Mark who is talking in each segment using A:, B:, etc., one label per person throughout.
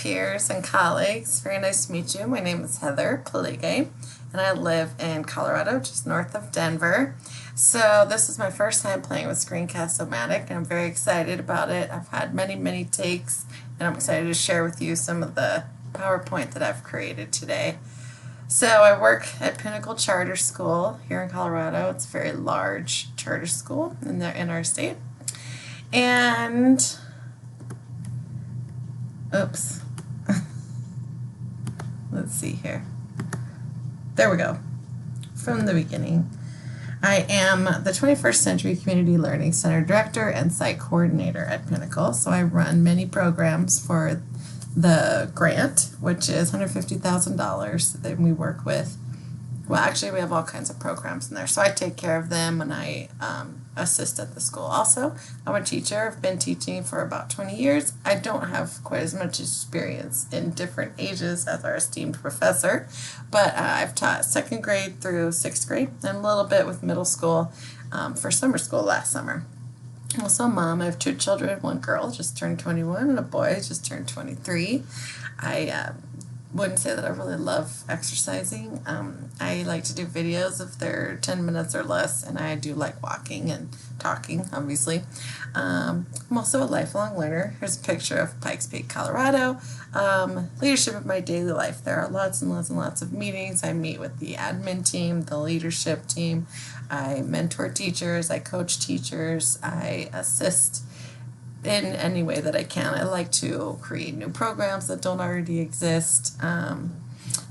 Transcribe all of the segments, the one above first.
A: peers and colleagues. Very nice to meet you. My name is Heather Palige, and I live in Colorado, just north of Denver. So this is my first time playing with Screencast-O-Matic, and I'm very excited about it. I've had many takes, and I'm excited to share with you some of the PowerPoint that I've created today. So I work at Pinnacle Charter School here in Colorado. It's a very large charter school in our state. And oops. Let's see here. There we go. From the beginning. I am the 21st Century Community Learning Center Director and Site Coordinator at Pinnacle. So I run many programs for the grant, which is $150,000 that we work with. Well, actually, we have all kinds of programs in there. So I take care of them and I assist at the school. Also, I'm a teacher. I've been teaching for about 20 years. I don't have quite as much experience in different ages as our esteemed professor, but I've taught 2nd grade through 6th grade and a little bit with middle school for summer school last summer. Also, mom, I have 2 children. 1 girl just turned 21 and a boy just turned 23. I wouldn't say that I really love exercising. I like to do videos if they're 10 minutes or less, and I do like walking and talking, obviously. I'm also a lifelong learner. Here's a picture of Pikes Peak, Colorado. Leadership of my daily life. There are lots and lots of meetings. I meet with the admin team, the leadership team. I mentor teachers. I coach teachers. I assist in any way that I can. I like to create new programs that don't already exist.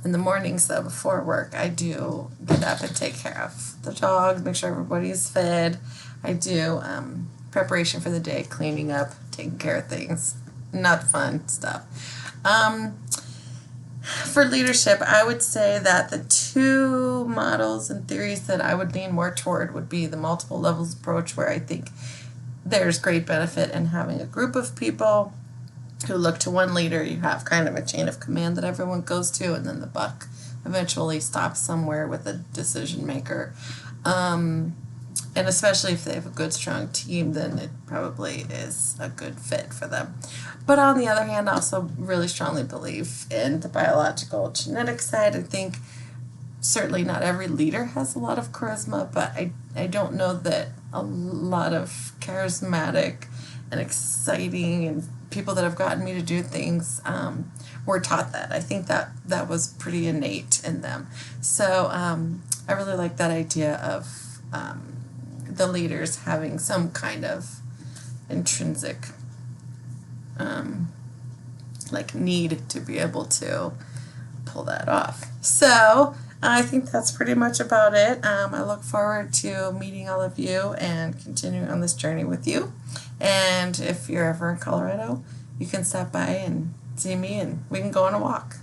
A: In the mornings, though, before work, I do get up and take care of the dogs, make sure everybody is fed. I do preparation for the day, cleaning up, taking care of things. Not fun stuff. For leadership, I would say that the 2 models and theories that I would lean more toward would be the multiple levels approach, where I think there's great benefit in having a group of people who look to one leader. You have kind of a chain of command that everyone goes to, and then the buck eventually stops somewhere with a decision maker. And especially if they have a good, strong team, then it probably is a good fit for them. But on the other hand, I also really strongly believe in the biological genetic side. I think certainly not every leader has a lot of charisma, but I don't know that a lot of charismatic and exciting and people that have gotten me to do things were taught that. I think that was pretty innate in them. So I really like that idea of the leaders having some kind of intrinsic like need to be able to pull that off. So I think that's pretty much about it. I look forward to meeting all of you and continuing on this journey with you. And if you're ever in Colorado, you can stop by and see me and we can go on a walk.